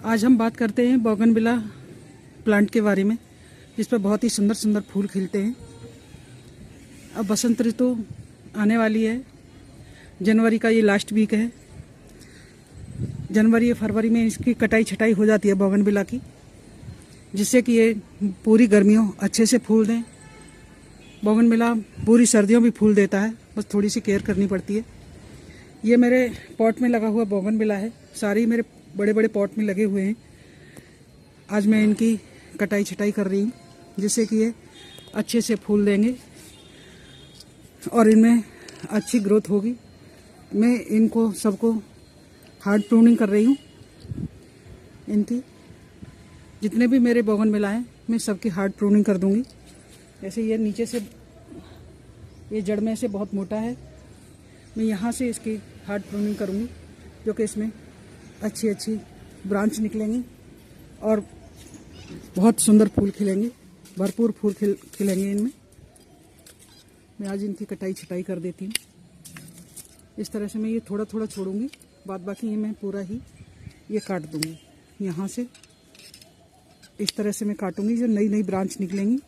आज हम बात करते हैं बोगनविला प्लांट के बारे में, जिस पर बहुत ही सुंदर सुंदर फूल खिलते हैं। अब बसंत ऋतु आने वाली है। जनवरी का ये लास्ट वीक है। जनवरी या फरवरी में इसकी कटाई छटाई हो जाती है बोगनविला की, जिससे कि ये पूरी गर्मियों अच्छे से फूल दें। बोगनविला पूरी सर्दियों भी फूल देता है, बस थोड़ी सी केयर करनी पड़ती है। ये मेरे पॉट में लगा हुआ बोगनविला है। सारी मेरे बड़े बड़े पॉट में लगे हुए हैं। आज मैं इनकी कटाई छटाई कर रही हूँ, जिससे कि ये अच्छे से फूल देंगे और इनमें अच्छी ग्रोथ होगी। मैं इनको सबको हार्ड प्रूनिंग कर रही हूँ। इनकी जितने भी मेरे बोगनविला हैं, मैं सबकी हार्ड प्रूनिंग कर दूँगी। जैसे ये नीचे से, ये जड़ में से बहुत मोटा है, मैं यहाँ से इसकी हार्ड प्रूनिंग करूँगी, जो कि इसमें अच्छी अच्छी ब्रांच निकलेंगी और बहुत सुंदर फूल खिलेंगे, भरपूर फूल खिलेंगे इनमें। मैं आज इनकी कटाई छटाई कर देती हूँ। इस तरह से मैं ये थोड़ा थोड़ा छोड़ूंगी, बाद बाकी ये मैं पूरा ही ये काट दूँगी। यहाँ से इस तरह से मैं काटूँगी, जो नई नई ब्रांच निकलेंगी।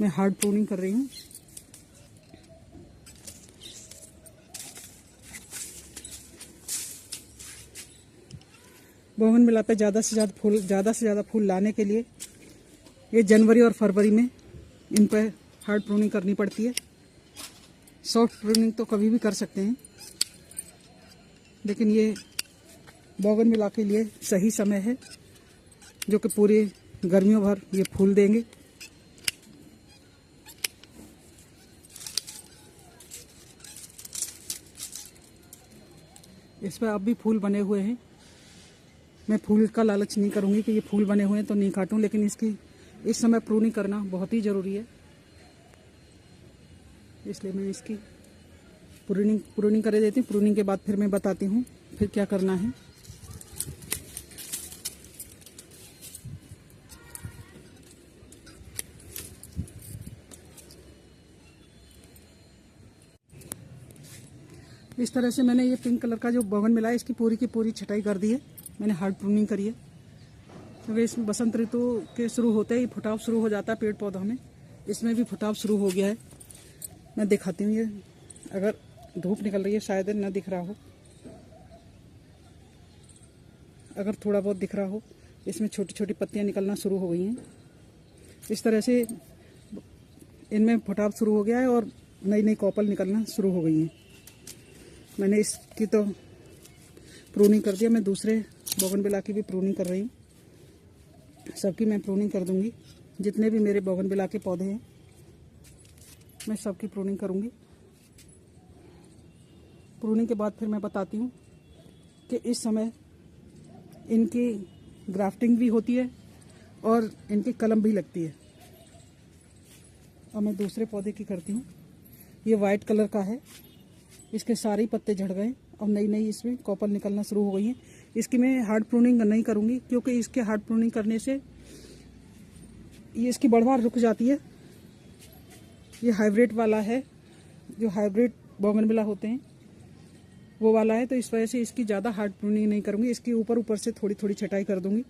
मैं हार्ड प्रूनिंग कर रही हूँ। बोगनविला पे ज़्यादा से ज़्यादा फूल लाने के लिए ये जनवरी और फरवरी में इन पर हार्ड प्रूनिंग करनी पड़ती है। सॉफ्ट प्रूनिंग तो कभी भी कर सकते हैं, लेकिन ये बोगनविला के लिए सही समय है, जो कि पूरे गर्मियों भर ये फूल देंगे। इस पर अब भी फूल बने हुए हैं। मैं फूल का लालच नहीं करूंगी कि ये फूल बने हुए हैं तो नहीं काटूं, लेकिन इसकी इस समय प्रूनिंग करना बहुत ही ज़रूरी है। इसलिए मैं इसकी प्रूनिंग कर देती हूँ। प्रूनिंग के बाद फिर मैं बताती हूँ फिर क्या करना है। इस तरह से मैंने ये पिंक कलर का जो बोगनविला है, इसकी पूरी की पूरी छटाई कर दी है। मैंने हार्ड प्रूनिंग करी है, क्योंकि इसमें बसंत ऋतु के शुरू होते ही फुटाव शुरू हो जाता है पेड़ पौधों में। इसमें भी फुटाव शुरू हो गया है। मैं दिखाती हूँ। ये अगर धूप निकल रही है, शायद न दिख रहा हो, अगर थोड़ा बहुत दिख रहा हो, इसमें छोटी छोटी पत्तियाँ निकलना शुरू हो गई हैं। इस तरह से इनमें फुटाव शुरू हो गया है और नई नई कॉपल निकलना शुरू हो गई हैं। मैंने इसकी तो प्रूनिंग कर दिया। मैं दूसरे बोगनविला की भी प्रूनिंग कर रही हूँ। सबकी मैं प्रूनिंग कर दूंगी। जितने भी मेरे बोगनविला के पौधे हैं, मैं सबकी प्रूनिंग करूंगी। प्रूनिंग के बाद फिर मैं बताती हूँ कि इस समय इनकी ग्राफ्टिंग भी होती है और इनकी कलम भी लगती है। और मैं दूसरे पौधे की करती हूँ। ये वाइट कलर का है। इसके सारे पत्ते झड़ गए और नई नई इसमें कॉपल निकलना शुरू हो गई है। इसकी मैं हार्ड प्रूनिंग नहीं करूँगी, क्योंकि इसके हार्ड प्रूनिंग करने से ये इसकी बढ़वार रुक जाती है। ये हाइब्रिड वाला है, जो हाइब्रिड बोगनविला होते हैं वो वाला है, तो इस वजह से इसकी ज़्यादा हार्ड प्रूनिंग नहीं करूँगी। इसकी ऊपर ऊपर से थोड़ी थोड़ी छटाई कर दूँगी।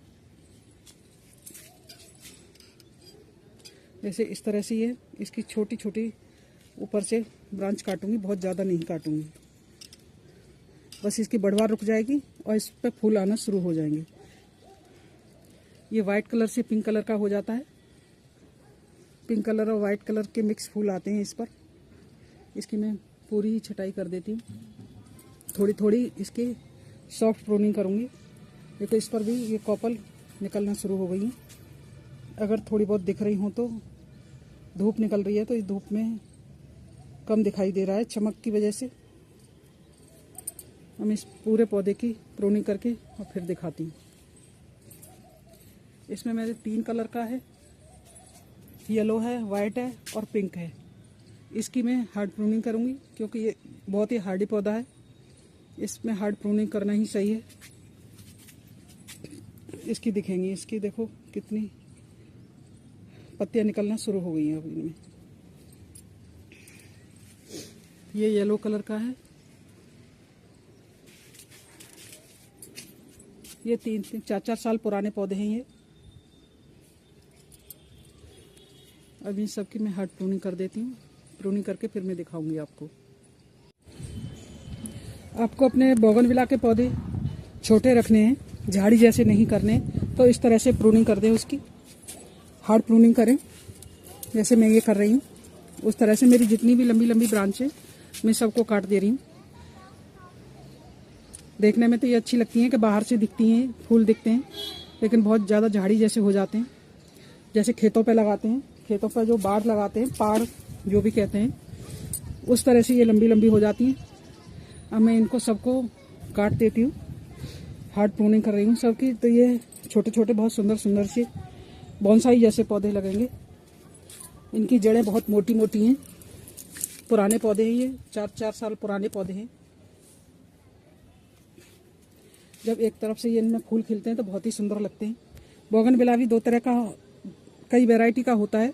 जैसे इस तरह से ये इसकी छोटी छोटी ऊपर से ब्रांच काटूँगी, बहुत ज़्यादा नहीं काटूँगी। बस इसकी बढ़वार रुक जाएगी और इस पर फूल आना शुरू हो जाएंगे। ये वाइट कलर से पिंक कलर का हो जाता है। पिंक कलर और वाइट कलर के मिक्स फूल आते हैं इस पर। इसकी मैं पूरी ही छटाई कर देती हूँ। थोड़ी थोड़ी इसकी सॉफ्ट प्रूनिंग करूँगी। देखो इस पर भी ये कॉपल निकलना शुरू हो गई है। अगर थोड़ी बहुत दिख रही हूँ तो धूप निकल रही है, तो इस धूप में कम दिखाई दे रहा है चमक की वजह से। हम इस पूरे पौधे की प्रूनिंग करके और फिर दिखाती हूँ। इसमें मेरे 3 कलर का है, येलो है, वाइट है और पिंक है। इसकी मैं हार्ड प्रूनिंग करूँगी, क्योंकि ये बहुत ही हार्डी पौधा है। इसमें हार्ड प्रूनिंग करना ही सही है। इसकी दिखेंगी, इसकी देखो कितनी पत्तियाँ निकलना शुरू हो गई हैं अब इनमें। ये येलो कलर का है, ये 3-4 साल पुराने पौधे हैं ये। अब इन सबकी मैं हार्ड प्रूनिंग कर देती हूँ। प्रूनिंग करके फिर मैं दिखाऊंगी आपको। आपको अपने बोगनविला के पौधे छोटे रखने हैं, झाड़ी जैसे नहीं करने, तो इस तरह से प्रूनिंग कर दें, उसकी हार्ड प्रूनिंग करें जैसे मैं ये कर रही हूँ। उस तरह से मेरी जितनी भी लंबी लंबी ब्रांच है मैं सबको काट दे रही हूँ। देखने में तो ये अच्छी लगती हैं कि बाहर से दिखती हैं, फूल दिखते हैं, लेकिन बहुत ज़्यादा झाड़ी जैसे हो जाते हैं। जैसे खेतों पे लगाते हैं, खेतों पर जो बाड़ लगाते हैं, पाड़ जो भी कहते हैं, उस तरह से ये लंबी लंबी हो जाती हैं। अब मैं इनको सबको काट देती हूँ, हार्ड प्रूनिंग कर रही हूँ सबकी। तो ये छोटे छोटे बहुत सुंदर सुंदर से बोनसाई जैसे पौधे लगेंगे। इनकी जड़ें बहुत मोटी मोटी हैं। पुराने पौधे हैं ये, 4-4 साल पुराने पौधे हैं। जब एक तरफ से ये इनमें फूल खिलते हैं तो बहुत ही सुंदर लगते हैं। बोगनविला भी 2 तरह का, कई वैरायटी का होता है।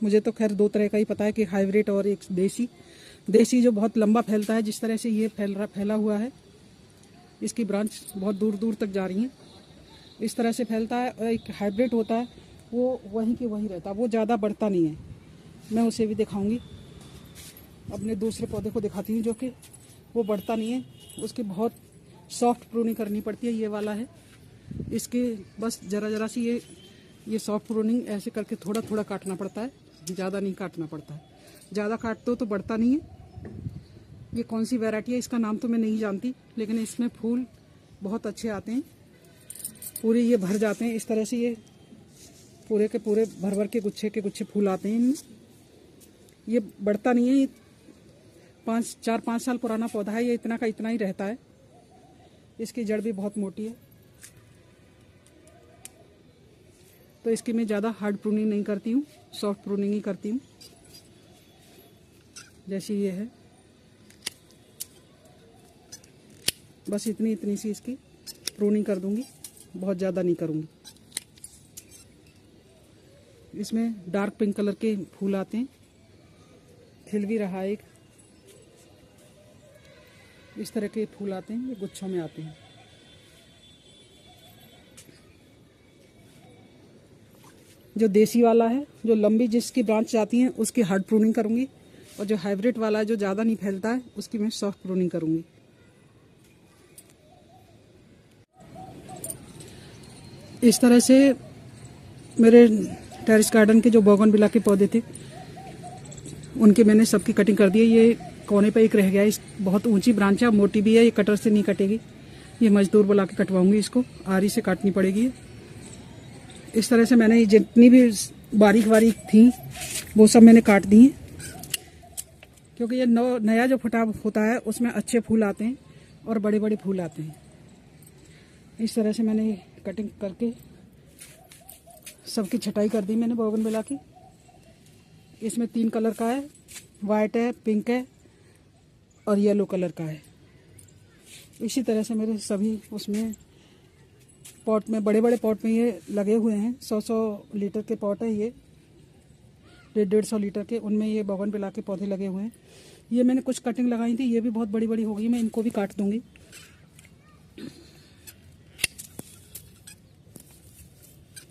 मुझे तो खैर 2 तरह का ही पता है कि हाइब्रिड और एक देसी। देसी जो बहुत लंबा फैलता है, जिस तरह से ये फैला हुआ है, इसकी ब्रांच बहुत दूर दूर तक जा रही है, इस तरह से फैलता है। और एक हाइब्रिड होता है, वो वहीं के वहीं रहता है, वो ज़्यादा बढ़ता नहीं है। मैं उसे भी दिखाऊंगी। अपने दूसरे पौधे को दिखाती हूँ जो कि वो बढ़ता नहीं है, उसकी बहुत सॉफ्ट प्रूनिंग करनी पड़ती है। ये वाला है, इसके बस ज़रा ज़रा सी ये सॉफ्ट प्रूनिंग ऐसे करके थोड़ा थोड़ा काटना पड़ता है, ज़्यादा नहीं काटना पड़ता है। ज़्यादा काटते हो तो बढ़ता नहीं है। ये कौन सी वैरायटी है इसका नाम तो मैं नहीं जानती, लेकिन इसमें फूल बहुत अच्छे आते हैं, पूरे ये भर जाते हैं। इस तरह से ये पूरे के पूरे भर भर के गुच्छे फूल आते हैं इनमें। ये बढ़ता नहीं है, ये 4-5 साल पुराना पौधा है, ये इतना का इतना ही रहता है। इसकी जड़ भी बहुत मोटी है, तो इसकी मैं ज़्यादा हार्ड प्रूनिंग नहीं करती हूँ, सॉफ्ट प्रूनिंग ही करती हूँ। जैसी ये है, बस इतनी सी इसकी प्रूनिंग कर दूंगी, बहुत ज़्यादा नहीं करूँगी। इसमें डार्क पिंक कलर के फूल आते हैं, खिल भी रहा है एक। इस तरह के फूल आते हैं, ये गुच्छों में आते हैं। जो देसी वाला है, जो लंबी जिसकी ब्रांच जाती हैं, उसकी हार्ड प्रूनिंग करूंगी, और जो हाइब्रिड वाला है जो ज़्यादा नहीं फैलता है, उसकी मैं सॉफ्ट प्रूनिंग करूंगी। इस तरह से मेरे टेरेस गार्डन के जो बोगनविला के पौधे थे, उनकी मैंने सबकी कटिंग कर दी है। ये कोने पे एक रह गया है, इस बहुत ऊंची ब्रांच है, मोटी भी है, ये कटर से नहीं कटेगी। ये मजदूर बुला के कटवाऊंगी, इसको आरी से काटनी पड़ेगी। इस तरह से मैंने जितनी भी बारीक बारीक थी वो सब मैंने काट दी हैं, क्योंकि ये नया जो फुटा होता है उसमें अच्छे फूल आते हैं और बड़े बड़े फूल आते हैं। इस तरह से मैंने कटिंग करके सबकी छटाई कर दी मैंने बोगनविला की। इसमें 3 कलर का है, वाइट है, पिंक है और येलो कलर का है। इसी तरह से मेरे सभी उसमें पॉट में, बड़े बड़े पॉट में ये लगे हुए हैं। 100-100 लीटर के पॉट है ये, 150-150 लीटर के, उनमें ये बोगनविला के पौधे लगे हुए हैं। ये मैंने कुछ कटिंग लगाई थी, ये भी बहुत बड़ी बड़ी हो गई, मैं इनको भी काट दूंगी।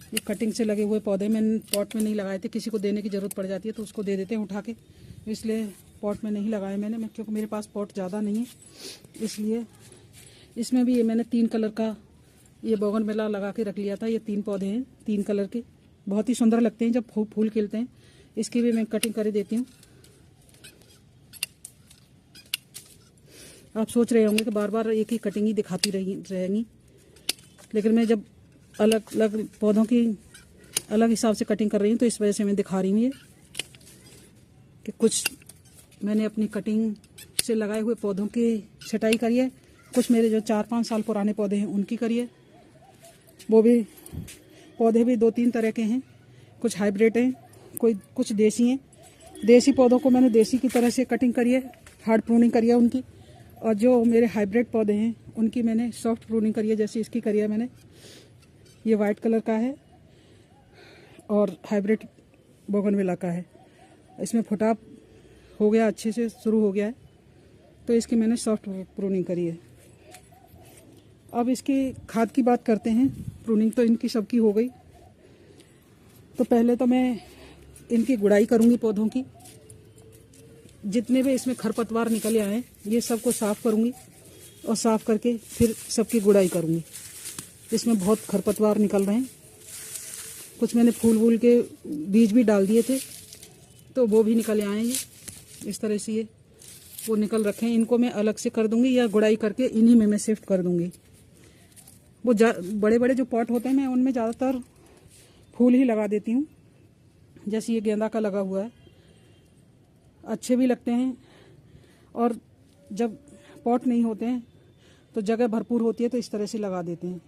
ये कटिंग से लगे हुए पौधे मैंने पॉट में नहीं लगाए थे, किसी को देने की ज़रूरत पड़ जाती है तो उसको दे देते हैं उठा के, इसलिए पॉट में नहीं लगाए मैंने, क्योंकि मेरे पास पॉट ज़्यादा नहीं है, इसलिए। इसमें भी ये मैंने 3 कलर का ये बोगनविला लगा के रख लिया था। ये 3 पौधे हैं, 3 कलर के, बहुत ही सुंदर लगते हैं जब फूल खिलते हैं। इसकी भी मैं कटिंग कर देती हूँ। आप सोच रहे होंगे कि बार बार एक ही कटिंग ही दिखाती रहेंगी, लेकिन मैं जब अलग अलग पौधों की अलग हिसाब से कटिंग कर रही हूँ तो इस वजह से मैं दिखा रही हूँ ये, कि कुछ मैंने अपनी कटिंग से लगाए हुए पौधों की छटाई करी है, कुछ मेरे जो 4-5 साल पुराने पौधे हैं उनकी करी है। वो भी पौधे भी 2-3 तरह के हैं, कुछ हाइब्रिड हैं, कुछ देसी हैं। देसी पौधों को मैंने देसी की तरह से कटिंग करी है, हार्ड प्रूनिंग करी है उनकी, और जो मेरे हाइब्रिड पौधे हैं उनकी मैंने सॉफ्ट प्रूनिंग करी है, जैसे इसकी करी है मैंने। ये वाइट कलर का है और हाइब्रिड बोगनविला का है। इसमें फुटाव हो गया, अच्छे से शुरू हो गया है, तो इसकी मैंने सॉफ्ट प्रूनिंग करी है। अब इसकी खाद की बात करते हैं। प्रूनिंग तो इनकी सबकी हो गई। तो पहले तो मैं इनकी गुड़ाई करूंगी पौधों की। जितने भी इसमें खरपतवार निकले आए ये सबको साफ करूंगी और साफ करके फिर सबकी गुड़ाई करूंगी। इसमें बहुत खरपतवार निकल रहे हैं। कुछ मैंने फूल वूल के बीज भी डाल दिए थे तो वो भी निकल आए हैं। ये इस तरह से ये वो निकल रखे हैं। इनको मैं अलग से कर दूंगी या गुड़ाई करके इन्हीं में मैं शिफ्ट कर दूंगी। वो बड़े बड़े जो पॉट होते हैं मैं उनमें ज़्यादातर फूल ही लगा देती हूँ। जैसे ये गेंदा का लगा हुआ है, अच्छे भी लगते हैं। और जब पॉट नहीं होते हैं तो जगह भरपूर होती है तो इस तरह से लगा देते हैं।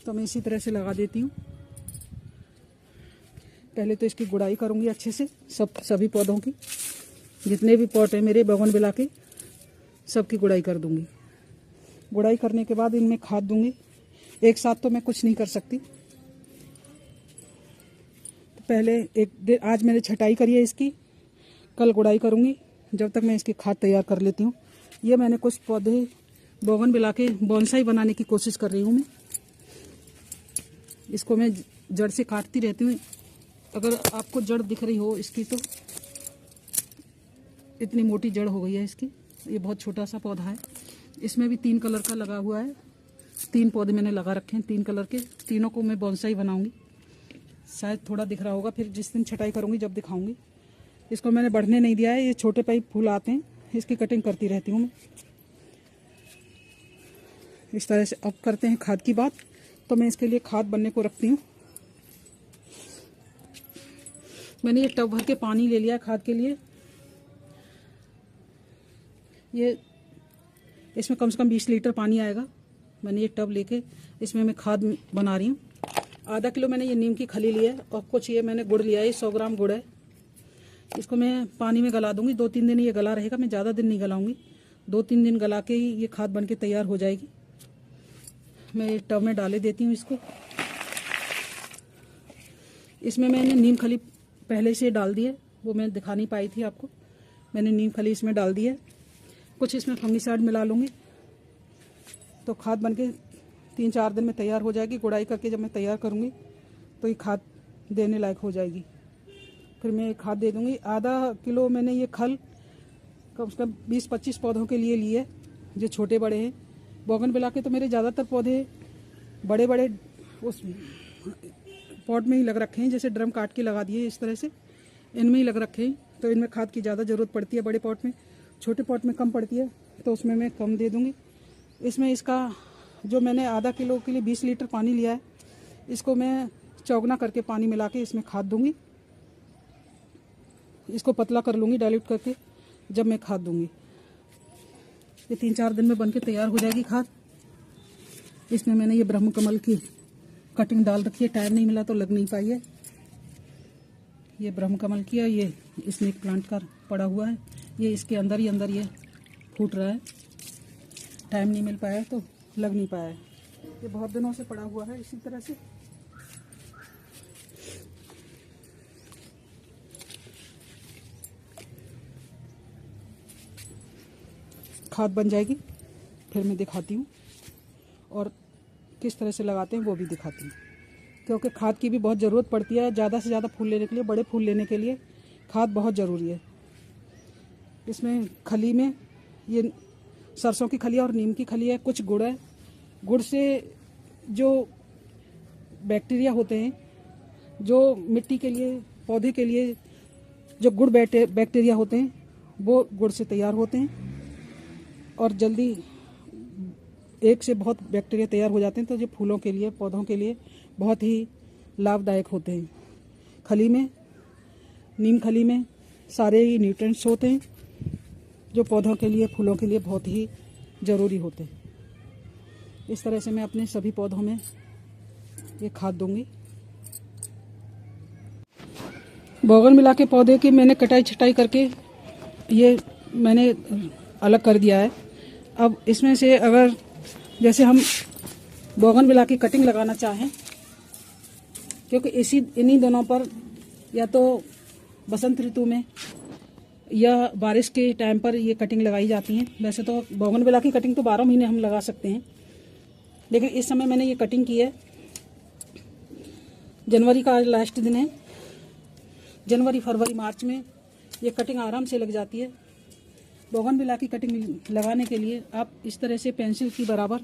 तो मैं इसी तरह से लगा देती हूँ। पहले तो इसकी गुड़ाई करूँगी अच्छे से सभी पौधों की। जितने भी पॉट हैं मेरे बोगनविला के सबकी गुड़ाई कर दूँगी। गुड़ाई करने के बाद इनमें खाद दूँगी। एक साथ तो मैं कुछ नहीं कर सकती। तो पहले आज मैंने छटाई करी है इसकी, कल गुड़ाई करूँगी। जब तक मैं इसकी खाद तैयार कर लेती हूँ। ये मैंने कुछ पौधे बोगनविला के बोनसाई बनाने की कोशिश कर रही हूँ मैं। इसको मैं जड़ से काटती रहती हूँ। अगर आपको जड़ दिख रही हो इसकी तो इतनी मोटी जड़ हो गई है इसकी। ये बहुत छोटा सा पौधा है। इसमें भी 3 कलर का लगा हुआ है। 3 पौधे मैंने लगा रखे हैं 3 कलर के। तीनों को मैं बोनसाई बनाऊंगी। शायद थोड़ा दिख रहा होगा, फिर जिस दिन छटाई करूंगी जब दिखाऊंगी। इसको मैंने बढ़ने नहीं दिया है। ये छोटे पाइप फूल आते हैं, इसकी कटिंग करती रहती हूँ मैं इस तरह से। अब करते हैं खाद की बात। तो मैं इसके लिए खाद बनने को रखती हूँ। मैंने ये टब भर के पानी ले लिया खाद के लिए। ये इसमें कम से कम 20 लीटर पानी आएगा। मैंने ये टब लेके इसमें मैं खाद बना रही हूँ। आधा किलो मैंने ये नीम की खली ली है और कुछ ये मैंने गुड़ लिया है। 100 ग्राम गुड़ है। इसको मैं पानी में गला दूंगी। 2-3 दिन ये गला रहेगा। मैं ज़्यादा दिन नहीं गलाऊंगी। 2-3 दिन गला के ही ये खाद बन के तैयार हो जाएगी। मैं टब में डाले देती हूँ इसको। इसमें मैंने नीम खली पहले से डाल दी है, वो मैं दिखा नहीं पाई थी आपको। मैंने नीम खली इसमें डाल दी है। कुछ इसमें फंगिसाइड मिला लूँगी तो खाद बन के 3-4 दिन में तैयार हो जाएगी। गुड़ाई करके जब मैं तैयार करूँगी तो ये खाद देने लायक हो जाएगी। फिर मैं ये खाद दे दूँगी। आधा किलो मैंने ये खल कम से कम 20-25 पौधों के लिए लिए, जो छोटे बड़े हैं। बोगनविला के तो मेरे ज़्यादातर पौधे बड़े बड़े उस पॉट में ही लग रखे हैं। जैसे ड्रम काट के लगा दिए इस तरह से, इनमें ही लग रखे हैं। तो इनमें खाद की ज़्यादा ज़रूरत पड़ती है बड़े पॉट में। छोटे पॉट में कम पड़ती है तो उसमें मैं कम दे दूँगी। इसमें इसका जो मैंने आधा किलो के लिए 20 लीटर पानी लिया है, इसको मैं चौगुना करके पानी मिला के इसमें खाद दूँगी। इसको पतला कर लूँगी डाइल्यूट करके जब मैं खाद दूँगी। ये 3-4 दिन में बनके तैयार हो जाएगी खाद। इसमें मैंने ये ब्रह्म कमल की कटिंग डाल रखी है। टाइम नहीं मिला तो लग नहीं पाई है। ये ब्रह्म कमल की है। ये स्नेक प्लांट का पड़ा हुआ है। ये इसके अंदर ही अंदर ये फूट रहा है। टाइम नहीं मिल पाया तो लग नहीं पाया है। ये बहुत दिनों से पड़ा हुआ है इसी तरह से। खाद बन जाएगी फिर मैं दिखाती हूँ और किस तरह से लगाते हैं वो भी दिखाती हूँ। क्योंकि खाद की भी बहुत ज़रूरत पड़ती है। ज़्यादा से ज़्यादा फूल लेने के लिए, बड़े फूल लेने के लिए खाद बहुत ज़रूरी है। इसमें खली में ये सरसों की खली और नीम की खली है। कुछ गुड़ है। गुड़ से जो बैक्टीरिया होते हैं, जो मिट्टी के लिए, पौधे के लिए जो गुड़ बैक्टीरिया होते हैं, वो गुड़ से तैयार होते हैं और जल्दी एक से बहुत बैक्टीरिया तैयार हो जाते हैं। तो जो फूलों के लिए, पौधों के लिए बहुत ही लाभदायक होते हैं। खली में, नीम खली में सारे ही न्यूट्रिएंट्स होते हैं जो पौधों के लिए, फूलों के लिए बहुत ही ज़रूरी होते हैं। इस तरह से मैं अपने सभी पौधों में ये खाद दूंगी। बोगनविला के पौधे की मैंने कटाई छटाई करके ये मैंने अलग कर दिया है। अब इसमें से अगर जैसे हम बोगनविला की कटिंग लगाना चाहें, क्योंकि इन्हीं दोनों पर या तो बसंत ऋतु में या बारिश के टाइम पर ये कटिंग लगाई जाती हैं। वैसे तो बोगनविला की कटिंग तो 12 महीने हम लगा सकते हैं, लेकिन इस समय मैंने ये कटिंग की है। जनवरी का आज लास्ट दिन है। जनवरी, फरवरी, मार्च में ये कटिंग आराम से लग जाती है। बोगनविला की कटिंग लगाने के लिए आप इस तरह से पेंसिल की बराबर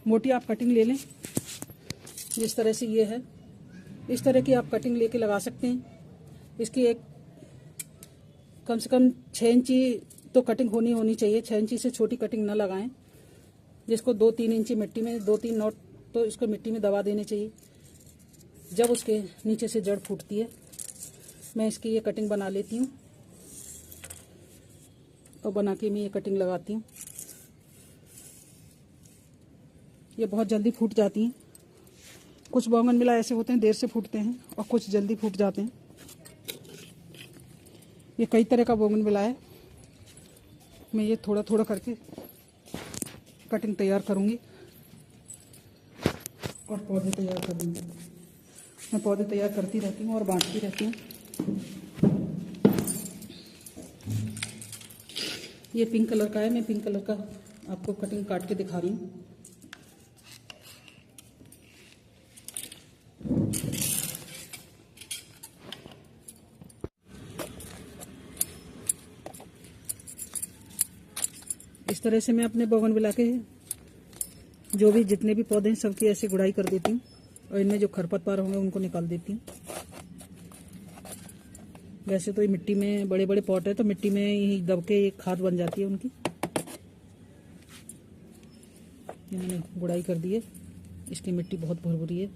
मोटी आप कटिंग ले लें। जिस तरह से ये है, इस तरह की आप कटिंग लेके लगा सकते हैं। इसकी एक कम से कम 6 इंची तो कटिंग होनी चाहिए। 6 इंची से छोटी कटिंग ना लगाएं। जिसको 2-3 इंची मिट्टी में 2-3 नोट तो इसको मिट्टी में दबा देने चाहिए जब उसके नीचे से जड़ फूटती है। मैं इसकी ये कटिंग बना लेती हूँ और बना के मैं ये कटिंग लगाती हूँ। ये बहुत जल्दी फूट जाती हैं। कुछ बोगनविला ऐसे होते हैं देर से फूटते हैं और कुछ जल्दी फूट जाते हैं। ये कई तरह का बोगनविला है। मैं ये थोड़ा थोड़ा करके कटिंग तैयार करूँगी और पौधे तैयार कर दूँगी। मैं पौधे तैयार करती रहती हूँ और बांटती रहती हूँ। ये पिंक कलर का है। मैं पिंक कलर का आपको कटिंग काट के दिखा रही हूँ। इस तरह से मैं अपने बोगनविला के जो भी जितने भी पौधे हैं सबकी ऐसे गुड़ाई कर देती हूँ और इनमें जो खरपतवार होंगे उनको निकाल देती हूँ। वैसे तो ये मिट्टी में बड़े बड़े पॉट है तो मिट्टी में ही दब के एक खाद बन जाती है उनकी। ये मैंने गुड़ाई कर दी है। इसकी मिट्टी बहुत भुरभुरी है,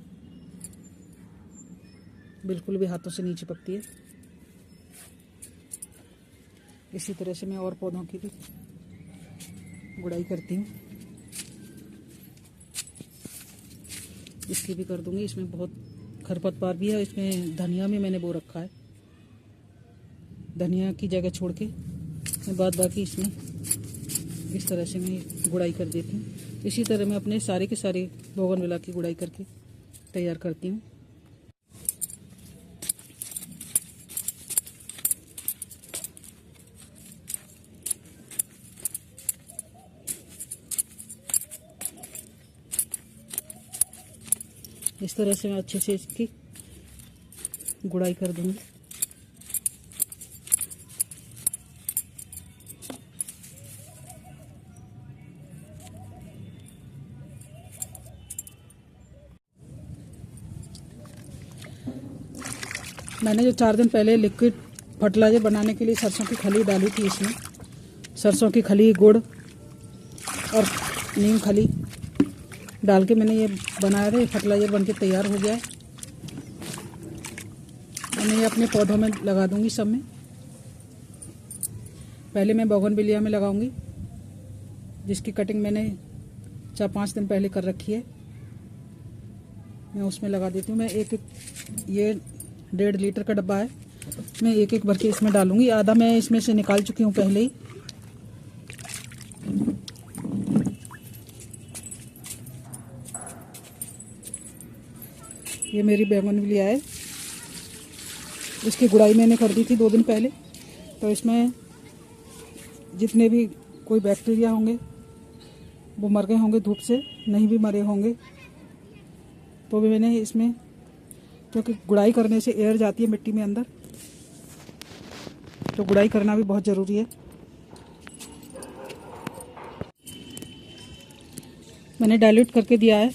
बिल्कुल भी हाथों से नहीं चिपकती है। इसी तरह से मैं और पौधों की भी गुड़ाई करती हूँ। इसकी भी कर दूंगी। इसमें बहुत खरपतवार भी है। इसमें धनिया में मैंने बो रखा है। धनिया की जगह छोड़ के मैं बाद बाकी इसमें इस तरह से मैं गुड़ाई कर देती हूँ। इसी तरह मैं अपने सारे के सारे बोगनविला की गुड़ाई करके तैयार करती हूँ। इस तरह से मैं अच्छे से इसकी गुड़ाई कर दूंगी। मैंने जो 4 दिन पहले लिक्विड फर्टिलाइजर बनाने के लिए सरसों की खली डाली थी। इसमें सरसों की खली, गुड़ और नीम खली डाल के मैंने ये बनाया था। ये फर्टिलाइजर बनके तैयार हो गया है। मैं ये अपने पौधों में लगा दूंगी सब में। पहले मैं बोगनविलिया में लगाऊंगी जिसकी कटिंग मैंने 4-5 दिन पहले कर रखी है। मैं उसमें लगा देती हूँ। मैं एक ये 1.5 लीटर का डब्बा है। मैं एक भर के इसमें डालूंगी। आधा मैं इसमें से निकाल चुकी हूँ पहले ही। ये मेरी बोगनविलिया है। इसकी गुड़ाई मैंने कर दी थी 2 दिन पहले। तो इसमें जितने भी कोई बैक्टीरिया होंगे वो मर गए होंगे धूप से, नहीं भी मरे होंगे तो भी मैंने इसमें, क्योंकि गुड़ाई करने से एयर जाती है मिट्टी में अंदर, तो गुड़ाई करना भी बहुत ज़रूरी है। मैंने डाइल्यूट करके दिया है।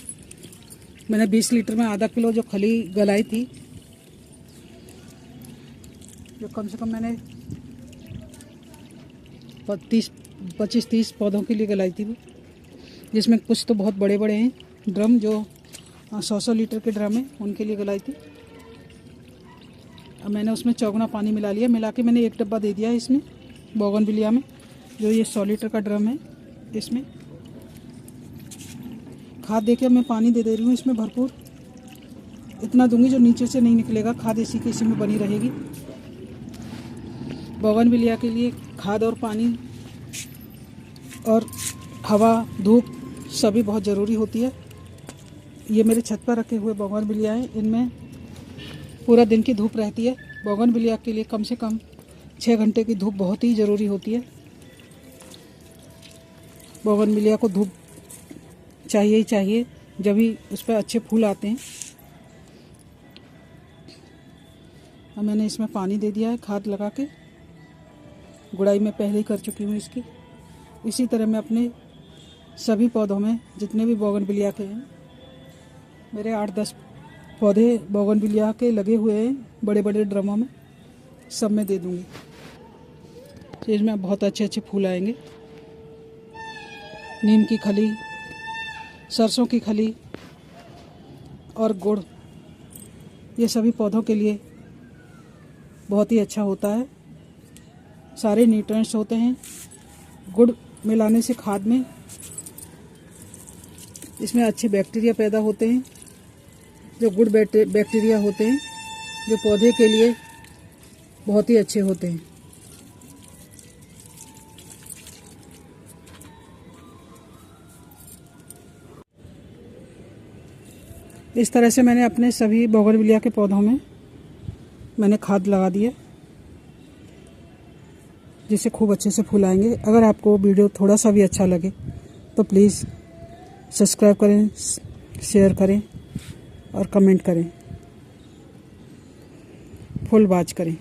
मैंने 20 लीटर में आधा किलो जो खली गलाई थी, जो कम से कम मैंने 25-30 पौधों के लिए गलाई थी, जिसमें कुछ तो बहुत बड़े बड़े हैं ड्रम, जो 100 लीटर के ड्रम है, उनके लिए गलाई थी। अब मैंने उसमें चौगुना पानी मिला लिया। मिला के मैंने एक डब्बा दे दिया है इसमें बोगनविलिया में, जो ये 100 लीटर का ड्रम है। इसमें खाद देके मैं पानी दे रही हूँ इसमें भरपूर। इतना दूंगी जो नीचे से नहीं निकलेगा। खाद इसी के इसी में बनी रहेगी। बोगनविलिया के लिए खाद और पानी और हवा, धूप सभी बहुत ज़रूरी होती है। ये मेरे छत पर रखे हुए बोगनविलिया हैं। इनमें पूरा दिन की धूप रहती है। बोगनविलिया के लिए कम से कम 6 घंटे की धूप बहुत ही ज़रूरी होती है। बोगनविलिया को धूप चाहिए ही चाहिए, जब भी उस पर अच्छे फूल आते हैं। अब मैंने इसमें पानी दे दिया है खाद लगा के, गुड़ाई मैं पहले ही कर चुकी हूँ इसकी। इसी तरह मैं अपने सभी पौधों में, जितने भी बोगनविलिया के हैं, मेरे 8-10 पौधे बोगनविलिया के लगे हुए हैं बड़े बड़े ड्रमों में, सब में दे दूँगी। तो इसमें बहुत अच्छे अच्छे फूल आएंगे। नीम की खली, सरसों की खली और गुड़, ये सभी पौधों के लिए बहुत ही अच्छा होता है। सारे न्यूट्रिएंट्स होते हैं। गुड़ मिलाने से खाद में इसमें अच्छे बैक्टीरिया पैदा होते हैं। जो गुड बैक्टीरिया होते हैं जो पौधे के लिए बहुत ही अच्छे होते हैं। इस तरह से मैंने अपने सभी बोगनविलिया के पौधों में मैंने खाद लगा दिया, जिससे खूब अच्छे से फूल आएंगे। अगर आपको वीडियो थोड़ा सा भी अच्छा लगे तो प्लीज़ सब्सक्राइब करें, शेयर करें और कमेंट करें, फुल वॉच करें।